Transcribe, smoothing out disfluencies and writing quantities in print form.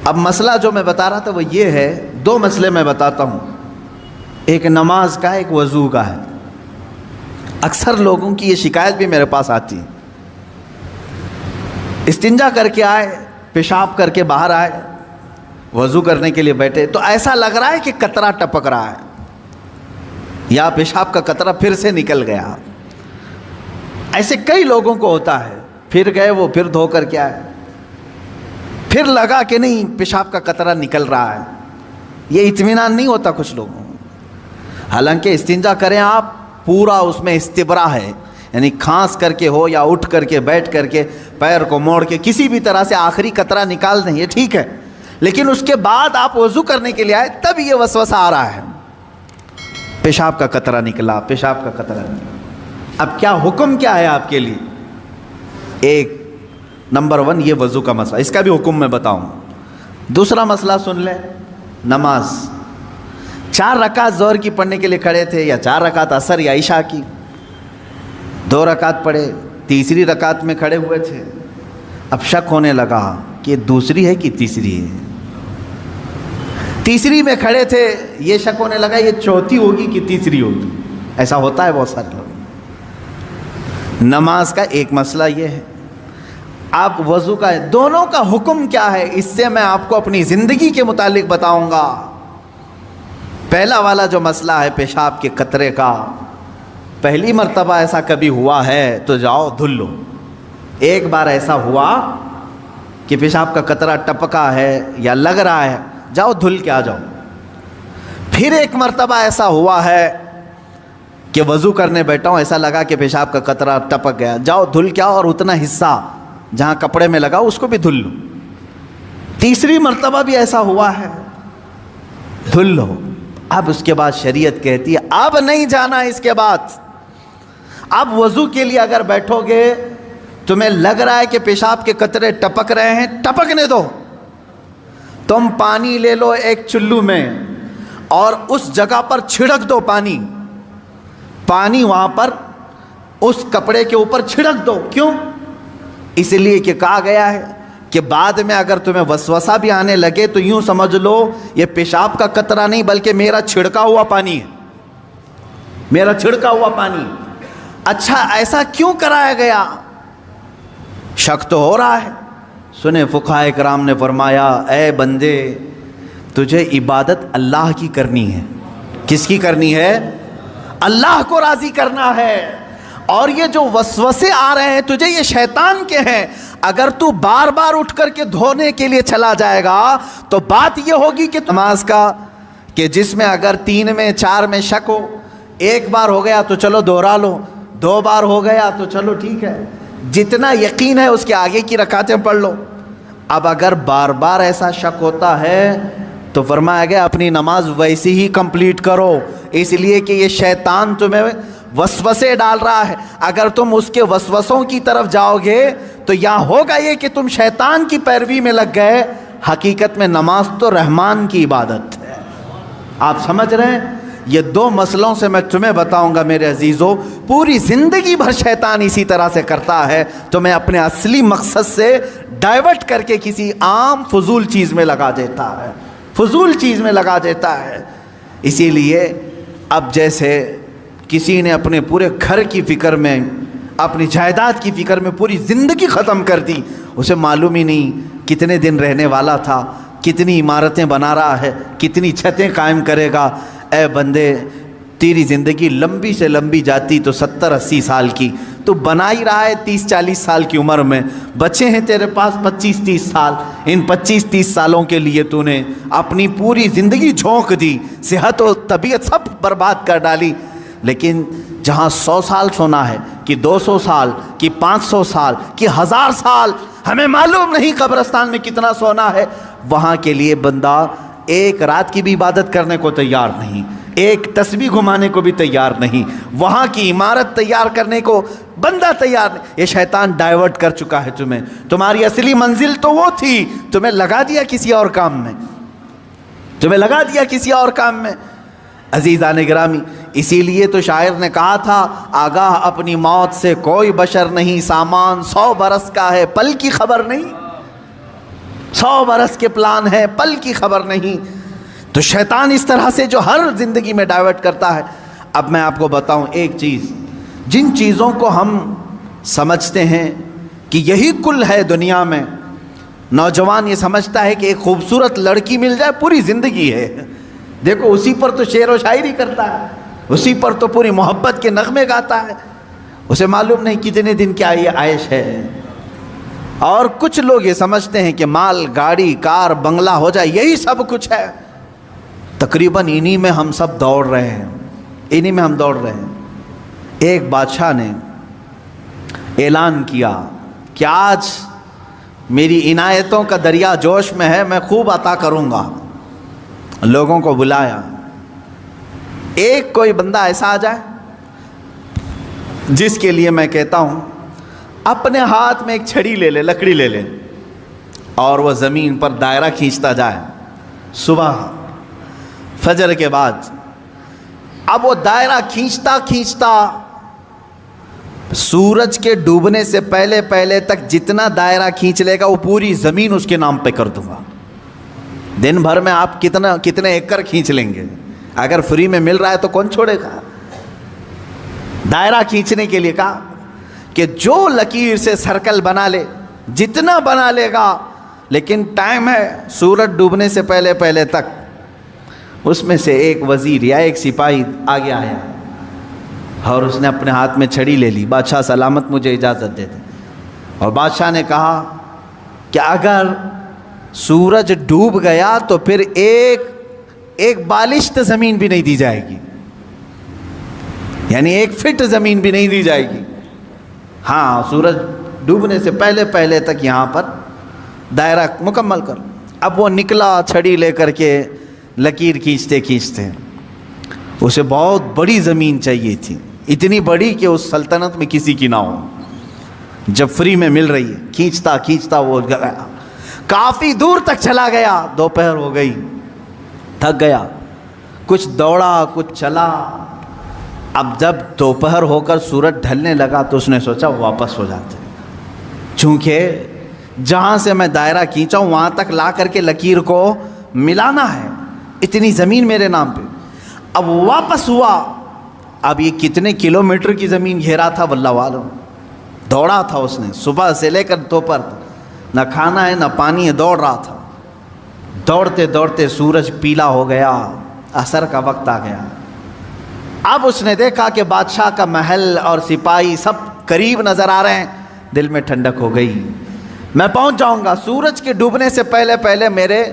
اب مسئلہ جو میں بتا رہا تھا وہ یہ ہے، دو مسئلے میں بتاتا ہوں، ایک نماز کا ہے، ایک وضو کا ہے۔ اکثر لوگوں کی یہ شکایت بھی میرے پاس آتی ہے، استنجا کر کے آئے، پیشاب کر کے باہر آئے، وضو کرنے کے لیے بیٹھے تو ایسا لگ رہا ہے کہ قطرہ ٹپک رہا ہے یا پیشاب کا قطرہ پھر سے نکل گیا۔ ایسے کئی لوگوں کو ہوتا ہے، پھر گئے وہ، پھر دھو کر کے آئے، پھر لگا کہ نہیں پیشاب کا قطرہ نکل رہا ہے۔ یہ اطمینان نہیں ہوتا کچھ لوگوں کو۔ حالانکہ استنجا کریں آپ، پورا اس میں استبرا ہے، یعنی کھانس کر کے ہو یا اٹھ کر کے، بیٹھ کر کے، پیر کو موڑ کے، کسی بھی طرح سے آخری قطرہ نکال دیں، یہ ٹھیک ہے۔ لیکن اس کے بعد آپ وضو کرنے کے لیے آئے، تب یہ وسوسہ آ رہا ہے، پیشاب کا قطرہ نکلا، پیشاب کا قطرہ نکلا۔ اب کیا حکم کیا ہے آپ کے لیے؟ ایک نمبر 1 یہ وضو کا مسئلہ، اس کا بھی حکم میں بتاؤں۔ دوسرا مسئلہ سن لیں، نماز 4 رکعت ظہر کی پڑھنے کے لیے کھڑے تھے، یا 4 رکعت عصر یا عشاء کی، 2 رکعت پڑھے، تیسری رکعت میں کھڑے ہوئے تھے، اب شک ہونے لگا کہ دوسری ہے کہ تیسری ہے۔ تیسری میں کھڑے تھے، یہ شک ہونے لگا یہ چوتھی ہوگی کہ تیسری ہوگی۔ ایسا ہوتا ہے بہت سارے لوگ۔ نماز کا ایک مسئلہ یہ ہے، آپ وضو کا ہے، دونوں کا حکم کیا ہے اس سے میں آپ کو اپنی زندگی کے متعلق بتاؤں گا۔ پہلا والا جو مسئلہ ہے پیشاب کے قطرے کا، پہلی مرتبہ ایسا کبھی ہوا ہے تو جاؤ دھل لو۔ ایک بار ایسا ہوا کہ پیشاب کا قطرہ ٹپکا ہے یا لگ رہا ہے، جاؤ دھل کے آ جاؤ۔ پھر ایک مرتبہ ایسا ہوا ہے کہ وضو کرنے بیٹھا ہوں، ایسا لگا کہ پیشاب کا قطرہ ٹپک گیا، جاؤ دھل کے آؤ، اور اتنا حصہ جہاں کپڑے میں لگا اس کو بھی دھل لو۔ تیسری مرتبہ بھی ایسا ہوا ہے، دھل لو۔ اب اس کے بعد شریعت کہتی ہے اب نہیں جانا، اس کے بعد اب وضو کے لیے اگر بیٹھو گے، تمہیں لگ رہا ہے کہ پیشاب کے قطرے ٹپک رہے ہیں، ٹپکنے دو۔ تم پانی لے لو ایک چلو میں اور اس جگہ پر چھڑک دو پانی وہاں پر اس کپڑے کے اوپر چھڑک دو۔ کیوں؟ اس لیے کہ کہا گیا ہے کہ بعد میں اگر تمہیں وسوسہ بھی آنے لگے تو یوں سمجھ لو یہ پیشاب کا قطرہ نہیں بلکہ میرا چھڑکا ہوا پانی ہے، میرا چھڑکا ہوا پانی۔ اچھا ایسا کیوں کرایا گیا؟ شک تو ہو رہا ہے۔ سنیں فقہائے کرام نے فرمایا اے بندے، تجھے عبادت اللہ کی کرنی ہے۔ کس کی کرنی ہے؟ اللہ کو راضی کرنا ہے۔ اور یہ جو وسوسے آ رہے ہیں تجھے، یہ شیطان کے ہیں۔ اگر تو بار بار اٹھ کر کے دھونے کے لیے چلا جائے گا تو بات یہ ہوگی کہ نماز کا کہ جس میں اگر 3 میں 4 میں شک ہو، ایک بار ہو گیا تو چلو دوہرا لو، 2 بار ہو گیا تو چلو ٹھیک ہے، جتنا یقین ہے اس کے آگے کی رکعتیں پڑھ لو۔ اب اگر بار بار ایسا شک ہوتا ہے تو فرمایا گیا اپنی نماز ویسی ہی کمپلیٹ کرو، اس لیے کہ یہ شیطان تمہیں وسوسے ڈال رہا ہے۔ اگر تم اس کے وسوسوں کی طرف جاؤ گے تو یہاں ہوگا یہ کہ تم شیطان کی پیروی میں لگ گئے۔ حقیقت میں نماز تو رحمان کی عبادت ہے۔ آپ سمجھ رہے ہیں؟ یہ 2 مسئلوں سے میں تمہیں بتاؤں گا میرے عزیزو، پوری زندگی بھر شیطان اسی طرح سے کرتا ہے، تمہیں اپنے اصلی مقصد سے ڈائیورٹ کر کے کسی عام فضول چیز میں لگا دیتا ہے، فضول چیز میں لگا دیتا ہے۔ اسی لیے اب جیسے کسی نے اپنے پورے گھر کی فکر میں، اپنی جائیداد کی فکر میں پوری زندگی ختم کر دی، اسے معلوم ہی نہیں کتنے دن رہنے والا تھا، کتنی عمارتیں بنا رہا ہے، کتنی چھتیں قائم کرے گا۔ اے بندے، تیری زندگی لمبی سے لمبی جاتی تو 70-80 سال کی، تو بنا ہی رہا ہے 30-40 سال کی عمر میں، بچے ہیں تیرے پاس 25-30 سال، ان 25-30 سالوں کے لیے تو نے اپنی پوری زندگی جھونک دی، صحت و طبیعت سب برباد کر ڈالی۔ لیکن جہاں 100 سال سونا ہے کہ 200 سال کہ 500 سال کہ 1000 سال، ہمیں معلوم نہیں قبرستان میں کتنا سونا ہے، وہاں کے لیے بندہ ایک رات کی بھی عبادت کرنے کو تیار نہیں، ایک تسبیح گھمانے کو بھی تیار نہیں، وہاں کی عمارت تیار کرنے کو بندہ تیار نہیں۔ یہ شیطان ڈائیورٹ کر چکا ہے تمہیں، تمہاری اصلی منزل تو وہ تھی، تمہیں لگا دیا کسی اور کام میں، تمہیں لگا دیا کسی اور کام میں۔ عزیزان گرامی، اسی لیے تو شاعر نے کہا تھا آگاہ اپنی موت سے کوئی بشر نہیں، سامان 100 برس کا ہے پل کی خبر نہیں۔ 100 برس کے پلان ہے، پل کی خبر نہیں. تو شیطان اس طرح سے جو ہر زندگی میں ڈائیورٹ کرتا ہے. اب میں آپ کو بتاؤں ایک چیز، جن چیزوں کو ہم سمجھتے ہیں کہ یہی کل ہے دنیا میں، نوجوان یہ سمجھتا ہے کہ ایک خوبصورت لڑکی مل جائے پوری زندگی ہے. دیکھو اسی پر تو شعر و شاعری کرتا ہے، اسی پر تو پوری محبت کے نغمے گاتا ہے. اسے معلوم نہیں کتنے دن کیا یہ عائش ہے. اور کچھ لوگ یہ سمجھتے ہیں کہ مال، گاڑی، کار، بنگلہ ہو جائے یہی سب کچھ ہے. تقریباً انہی میں ہم سب دوڑ رہے ہیں، انہی میں ہم دوڑ رہے ہیں. ایک بادشاہ نے اعلان کیا کہ آج میری عنایتوں کا دریا جوش میں ہے، میں خوب عطا کروں گا. لوگوں کو بلایا، ایک کوئی بندہ ایسا آ جائے جس کے لیے میں کہتا ہوں اپنے ہاتھ میں ایک چھڑی لے لے، لکڑی لے لے، اور وہ زمین پر دائرہ کھینچتا جائے صبح فجر کے بعد. اب وہ دائرہ کھینچتا کھینچتا سورج کے ڈوبنے سے پہلے پہلے تک جتنا دائرہ کھینچ لے گا وہ پوری زمین اس کے نام پہ کر دوں گا. دن بھر میں آپ کتنے ایکڑ کھینچ لیں گے؟ اگر فری میں مل رہا ہے تو کون چھوڑے گا؟ دائرہ کھینچنے کے لیے کہا کہ جو لکیر سے سرکل بنا لے، جتنا بنا لے گا، لیکن ٹائم ہے سورج ڈوبنے سے پہلے پہلے تک. اس میں سے ایک وزیر یا ایک سپاہی آگے آیا اور اس نے اپنے ہاتھ میں چھڑی لے لی. بادشاہ سلامت مجھے اجازت دے دے. اور بادشاہ نے کہا کہ اگر سورج ڈوب گیا تو پھر ایک بالشت زمین بھی نہیں دی جائے گی، یعنی 1 فٹ زمین بھی نہیں دی جائے گی. ہاں، سورج ڈوبنے سے پہلے پہلے تک یہاں پر دائرہ مکمل کر. اب وہ نکلا چھڑی لے کر کے، لکیر کھینچتے کھینچتے. اسے بہت بڑی زمین چاہیے تھی، اتنی بڑی کہ اس سلطنت میں کسی کی نہ ہو. جب فری میں مل رہی ہے، کھینچتا کھینچتا وہ گیا، کافی دور تک چلا گیا. دوپہر ہو گئی، تھک گیا، کچھ دوڑا کچھ چلا. اب جب دوپہر ہو کر سورج ڈھلنے لگا تو اس نے سوچا واپس ہو جاتے، چونکہ جہاں سے میں دائرہ کھینچا ہوں وہاں تک لا کر کے لکیر کو ملانا ہے، اتنی زمین میرے نام پہ. اب واپس ہوا. اب یہ کتنے کلومیٹر کی زمین گھیرا تھا واللہ عالم. دوڑا تھا اس نے صبح سے لے کر دوپہر تک، نہ کھانا ہے نہ پانی ہے، دوڑ رہا تھا. دوڑتے دوڑتے سورج پیلا ہو گیا، عصر کا وقت آ گیا. اب اس نے دیکھا کہ بادشاہ کا محل اور سپاہی سب قریب نظر آ رہے ہیں. دل میں ٹھنڈک ہو گئی، میں پہنچ جاؤں گا. سورج کے ڈوبنے سے پہلے پہلے میرے